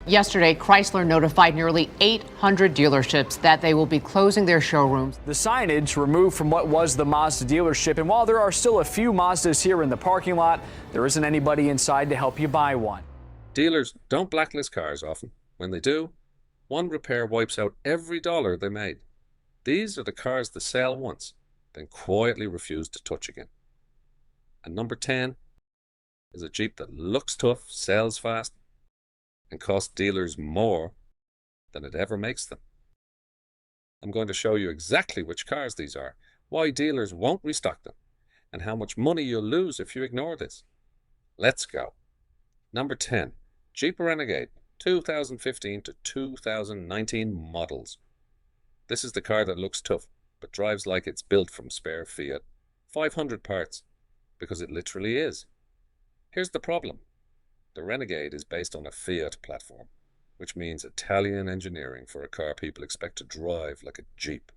Yesterday, Chrysler notified nearly 800 dealerships that they will be closing their showrooms. The signage removed from what was the Mazda dealership, and while there are still a few Mazdas here in the parking lot, there isn't anybody inside to help you buy one. Dealers don't blacklist cars often. When they do, one repair wipes out every dollar they made. These are the cars they sell once, then quietly refuse to touch again. And number 10 is a Jeep that looks tough, sells fast, and costs dealers more than it ever makes them. I'm going to show you exactly which cars these are, why dealers won't restock them, and how much money you'll lose if you ignore this. Let's go. Number 10, Jeep Renegade, 2015 to 2019 models. This is the car that looks tough, but drives like it's built from spare Fiat. 500 parts, because it literally is. Here's the problem. The Renegade is based on a Fiat platform, which means Italian engineering for a car people expect to drive like a Jeep.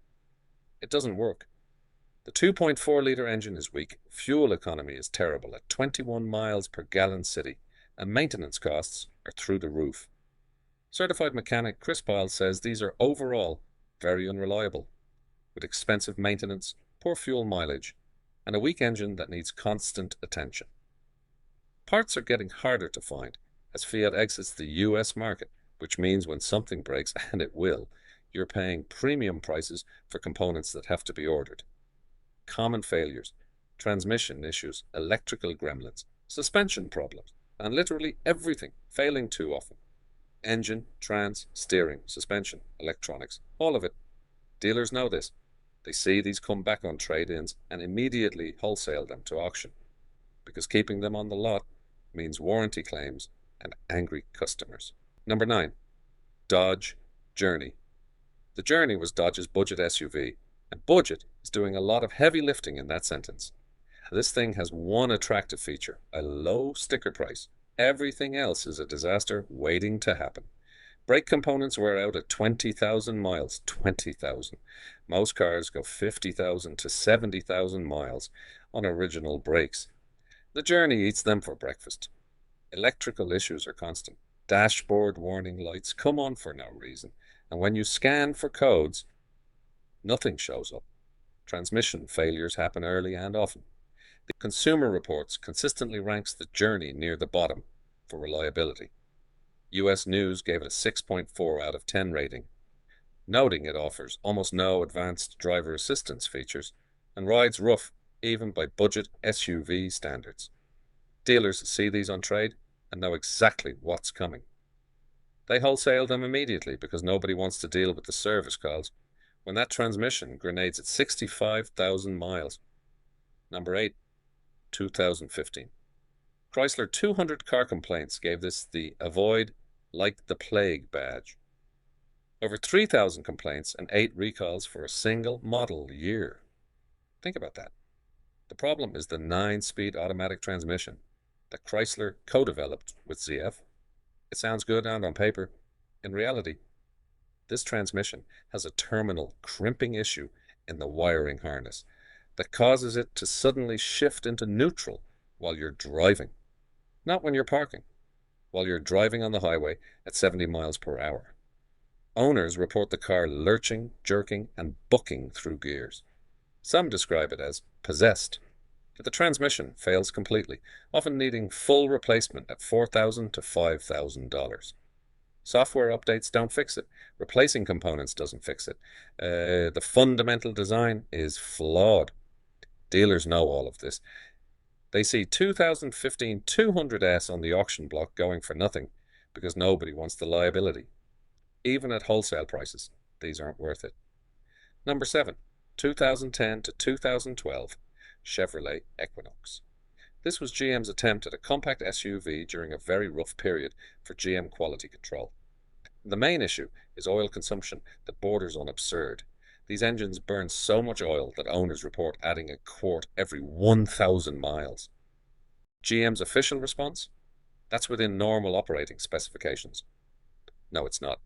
It doesn't work. The 2.4-litre engine is weak, fuel economy is terrible at 21 miles per gallon city, and maintenance costs are through the roof. Certified mechanic Chris Pyle says these are overall very unreliable, with expensive maintenance, poor fuel mileage, and a weak engine that needs constant attention. Parts are getting harder to find as Fiat exits the US market, which means when something breaks, and it will, you're paying premium prices for components that have to be ordered. Common failures, transmission issues, electrical gremlins, suspension problems, and literally everything failing too often. Engine, trans, steering, suspension, electronics, all of it. Dealers know this. They see these come back on trade-ins and immediately wholesale them to auction, because keeping them on the lot means warranty claims and angry customers. Number 9, Dodge Journey. The Journey was Dodge's budget SUV, and budget is doing a lot of heavy lifting in that sentence. This thing has one attractive feature, a low sticker price. Everything else is a disaster waiting to happen. Brake components wear out at 20,000 miles. 20,000. Most cars go 50,000 to 70,000 miles on original brakes. The Journey eats them for breakfast. Electrical issues are constant. Dashboard warning lights come on for no reason. And when you scan for codes, nothing shows up. Transmission failures happen early and often. The Consumer Reports consistently ranks the Journey near the bottom for reliability. US News gave it a 6.4 out of 10 rating, noting it offers almost no advanced driver assistance features and rides rough even by budget SUV standards. Dealers see these on trade and know exactly what's coming. They wholesale them immediately because nobody wants to deal with the service calls when that transmission grenades at 65,000 miles. Number 8, 2015. Chrysler 200 car complaints gave this the Avoid Like the Plague badge. Over 3,000 complaints and 8 recalls for a single model year. Think about that. The problem is the 9-speed automatic transmission that Chrysler co-developed with ZF. It sounds good and on paper. In reality, this transmission has a terminal crimping issue in the wiring harness that causes it to suddenly shift into neutral while you're driving. Not when you're parking, while you're driving on the highway at 70 miles per hour. Owners report the car lurching, jerking, and bucking through gears. Some describe it as possessed. The transmission fails completely, often needing full replacement at $4,000 to $5,000. Software updates don't fix it. Replacing components doesn't fix it. The fundamental design is flawed. Dealers know all of this. They see 2015 200S on the auction block going for nothing because nobody wants the liability. Even at wholesale prices, these aren't worth it. Number 7, 2010 to 2012, Chevrolet Equinox. This was GM's attempt at a compact SUV during a very rough period for GM quality control. The main issue is oil consumption that borders on absurd. These engines burn so much oil that owners report adding a quart every 1,000 miles. GM's official response? That's within normal operating specifications. No, it's not.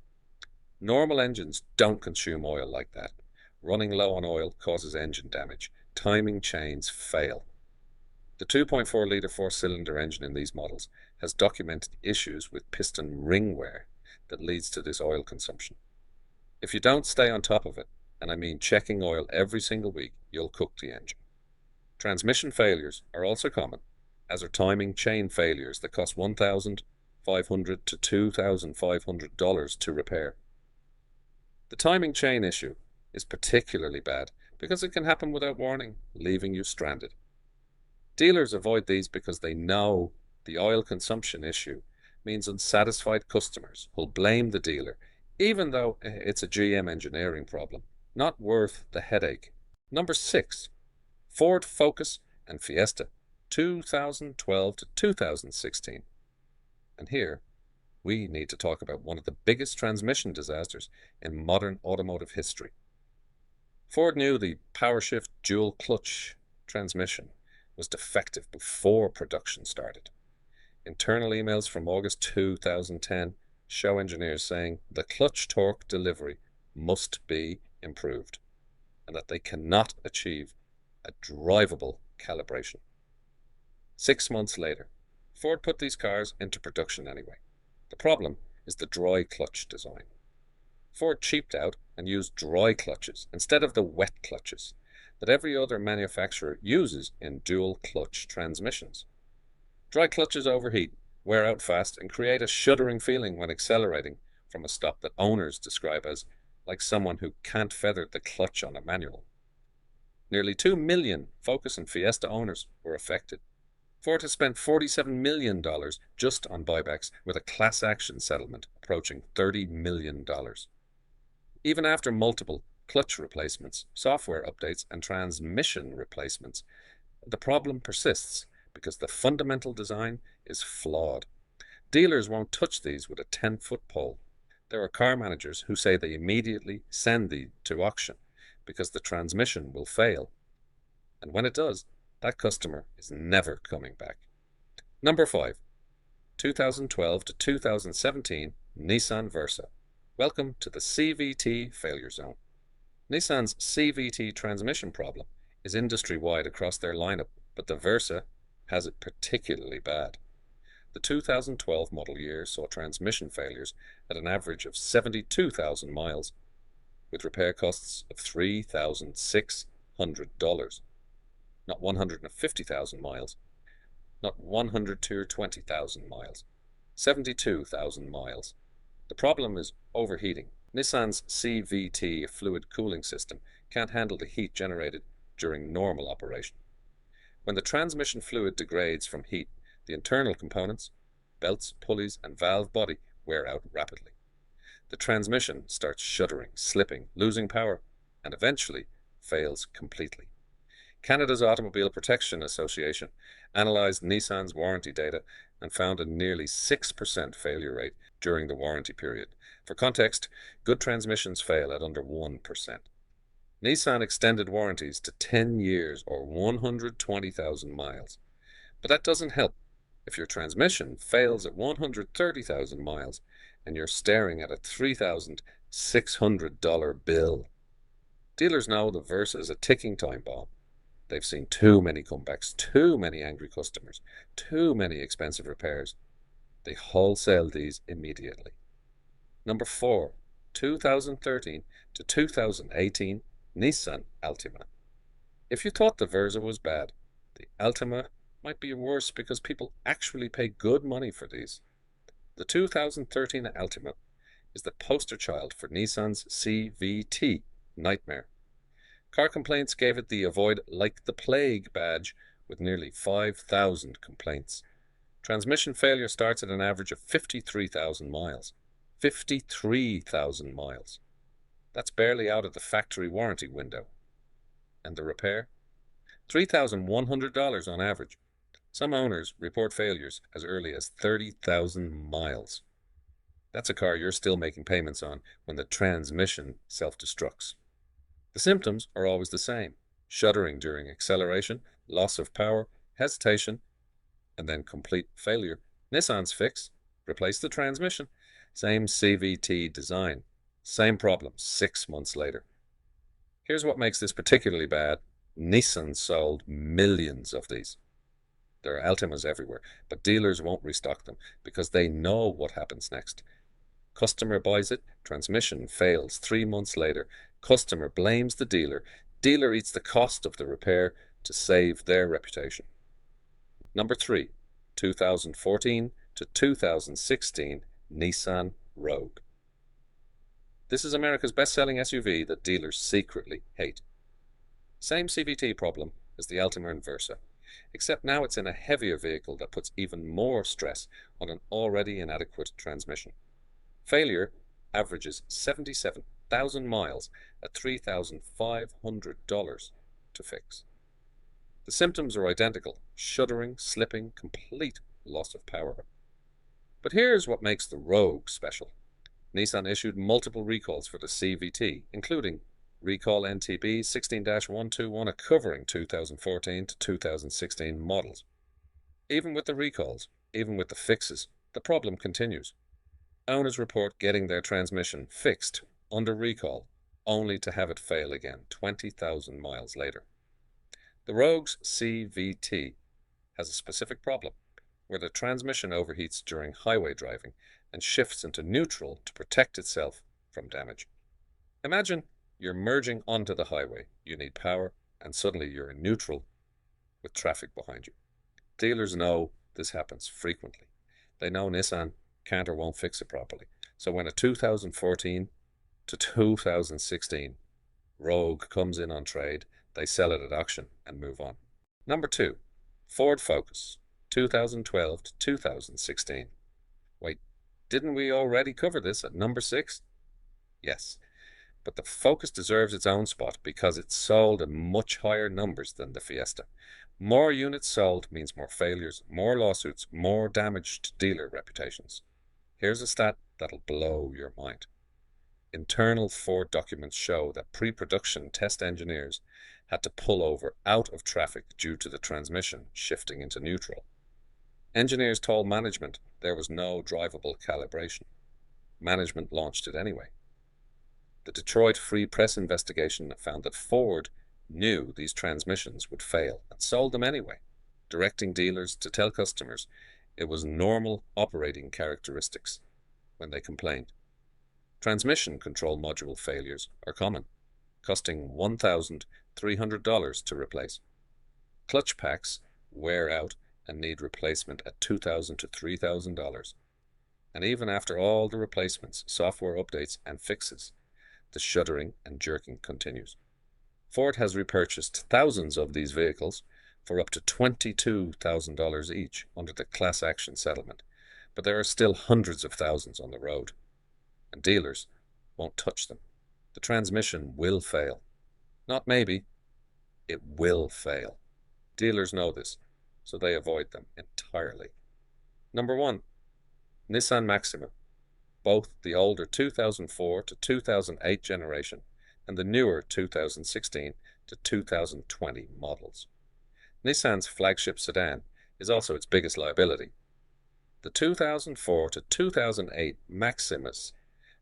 Normal engines don't consume oil like that. Running low on oil causes engine damage. Timing chains fail. The 2.4-litre 4-cylinder engine in these models has documented issues with piston ring wear. that leads to this oil consumption. If you don't stay on top of it, and I mean checking oil every single week, you'll cook the engine. Transmission failures are also common, as are timing chain failures that cost $1,500 to $2,500 to repair. The timing chain issue is particularly bad because it can happen without warning, leaving you stranded. Dealers avoid these because they know the oil consumption issue means unsatisfied customers will blame the dealer, even though it's a GM engineering problem, not worth the headache. Number 6, Ford Focus and Fiesta, 2012 to 2016. And here, we need to talk about one of the biggest transmission disasters in modern automotive history. Ford knew the PowerShift dual clutch transmission was defective before production started. Internal emails from August 2010 show engineers saying the clutch torque delivery must be improved and that they cannot achieve a drivable calibration. 6 months later, Ford put these cars into production anyway. The problem is the dry clutch design. Ford cheaped out and used dry clutches instead of the wet clutches that every other manufacturer uses in dual clutch transmissions. Dry clutches overheat, wear out fast, and create a shuddering feeling when accelerating from a stop that owners describe as like someone who can't feather the clutch on a manual. Nearly 2 million Focus and Fiesta owners were affected. Ford has spent $47 million just on buybacks, with a class action settlement approaching $30 million. Even after multiple clutch replacements, software updates, and transmission replacements, the problem persists because the fundamental design is flawed. Dealers won't touch these with a 10-foot pole. There are car managers who say they immediately send these to auction because the transmission will fail. And when it does, that customer is never coming back. Number 5, 2012 to 2017 Nissan Versa. Welcome to the CVT failure zone. Nissan's CVT transmission problem is industry-wide across their lineup, but the Versa has it particularly bad. The 2012 model year saw transmission failures at an average of 72,000 miles, with repair costs of $3,600. Not 150,000 miles, not 120,000 miles, 72,000 miles. The problem is overheating. Nissan's CVT fluid cooling system can't handle the heat generated during normal operation. When the transmission fluid degrades from heat, the internal components, belts, pulleys, and valve body wear out rapidly. The transmission starts shuddering, slipping, losing power, and eventually fails completely. Canada's Automobile Protection Association analysed Nissan's warranty data and found a nearly 6% failure rate during the warranty period. For context, good transmissions fail at under 1%. Nissan extended warranties to 10 years or 120,000 miles. But that doesn't help if your transmission fails at 130,000 miles and you're staring at a $3,600 bill. Dealers know the Versa is a ticking time bomb. They've seen too many comebacks, too many angry customers, too many expensive repairs. They wholesale these immediately. Number 4, 2013 to 2018 Nissan Altima. If you thought the Versa was bad, the Altima might be worse because people actually pay good money for these. The 2013 Altima is the poster child for Nissan's CVT nightmare. Car complaints gave it the Avoid Like the Plague badge with nearly 5,000 complaints. Transmission failure starts at an average of 53,000 miles. 53,000 miles. That's barely out of the factory warranty window. And the repair? $3,100 on average. Some owners report failures as early as 30,000 miles. That's a car you're still making payments on when the transmission self-destructs. The symptoms are always the same: shuddering during acceleration, loss of power, hesitation, and then complete failure. Nissan's fix: replace the transmission. Same CVT design. Same problem 6 months later. Here's what makes this particularly bad. Nissan sold millions of these. There are Altimas everywhere, but dealers won't restock them because they know what happens next. Customer buys it, transmission fails 3 months later. Customer blames the dealer. Dealer eats the cost of the repair to save their reputation. Number 3, 2014 to 2016 Nissan Rogue. This is America's best-selling SUV that dealers secretly hate. Same CVT problem as the Altima and Versa, except now it's in a heavier vehicle that puts even more stress on an already inadequate transmission. Failure averages 77,000 miles at $3,500 to fix. The symptoms are identical: shuddering, slipping, complete loss of power. But here's what makes the Rogue special. Nissan issued multiple recalls for the CVT, including recall NTB 16-121 covering 2014 to 2016 models. Even with the recalls, even with the fixes, the problem continues. Owners report getting their transmission fixed under recall, only to have it fail again 20,000 miles later. The Rogue's CVT has a specific problem, where the transmission overheats during highway driving and shifts into neutral to protect itself from damage. Imagine you're merging onto the highway, you need power, and suddenly you're in neutral with traffic behind you. Dealers know this happens frequently. They know Nissan can't or won't fix it properly. So when a 2014 to 2016 Rogue comes in on trade, they sell it at auction and move on. Number 2, Ford Focus, 2012 to 2016. Wait, didn't we already cover this at number 6? Yes, but the Focus deserves its own spot because it sold in much higher numbers than the Fiesta. More units sold means more failures, more lawsuits, more damage to dealer reputations. Here's a stat that'll blow your mind. Internal Ford documents show that pre-production test engineers had to pull over out of traffic due to the transmission shifting into neutral. Engineers told management there was no drivable calibration. Management launched it anyway. The Detroit Free Press investigation found that Ford knew these transmissions would fail and sold them anyway, directing dealers to tell customers it was normal operating characteristics when they complained. Transmission control module failures are common, costing $1,300 to replace. Clutch packs wear out and need replacement at $2,000 to $3,000. And even after all the replacements, software updates, and fixes, the shuddering and jerking continues. Ford has repurchased thousands of these vehicles for up to $22,000 each under the class action settlement, but there are still hundreds of thousands on the road, and dealers won't touch them. The transmission will fail. Not maybe, it will fail. Dealers know this, so they avoid them entirely. Number 1, Nissan Maxima, both the older 2004 to 2008 generation and the newer 2016 to 2020 models. Nissan's flagship sedan is also its biggest liability. The 2004 to 2008 Maximas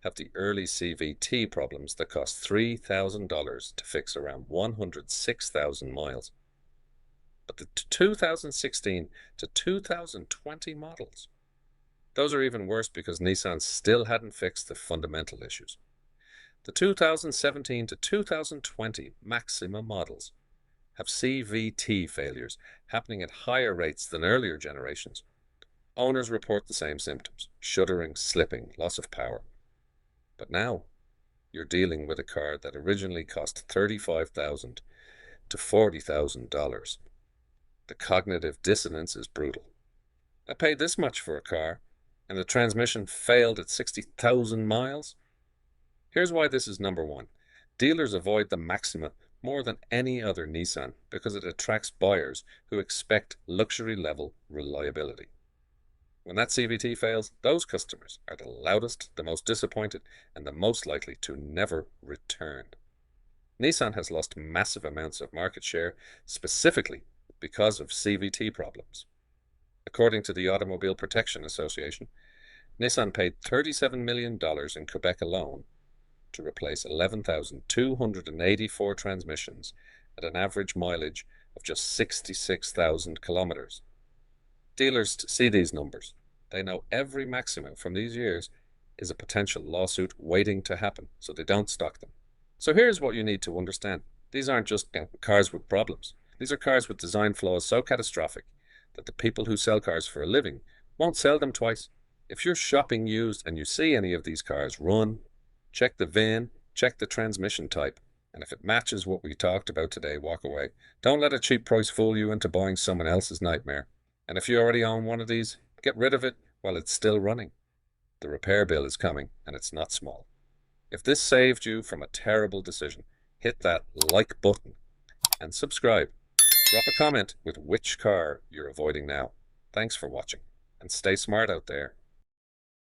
have the early CVT problems that cost $3,000 to fix around 106,000 miles. But the 2016 to 2020 models, those are even worse because Nissan still hadn't fixed the fundamental issues. The 2017 to 2020 Maxima models have CVT failures happening at higher rates than earlier generations. Owners report the same symptoms: shuddering, slipping, loss of power. But now you're dealing with a car that originally cost $35,000 to $40,000. The cognitive dissonance is brutal. I paid this much for a car, and the transmission failed at 60,000 miles? Here's why this is number 1. Dealers avoid the Maxima more than any other Nissan because it attracts buyers who expect luxury-level reliability. When that CVT fails, those customers are the loudest, the most disappointed, and the most likely to never return. Nissan has lost massive amounts of market share specifically because of CVT problems. According to the Automobile Protection Association, Nissan paid $37 million in Quebec alone to replace 11,284 transmissions at an average mileage of just 66,000 kilometers. Dealers see these numbers. They know every Maxima from these years is a potential lawsuit waiting to happen, so they don't stock them. So here's what you need to understand. These aren't just cars with problems. These are cars with design flaws so catastrophic that the people who sell cars for a living won't sell them twice. If you're shopping used and you see any of these cars, run, check the VIN, check the transmission type, and if it matches what we talked about today, walk away. Don't let a cheap price fool you into buying someone else's nightmare. And if you already own one of these, get rid of it while it's still running. The repair bill is coming, and it's not small. If this saved you from a terrible decision, hit that like button and subscribe. Drop a comment with which car you're avoiding now. Thanks for watching, and stay smart out there.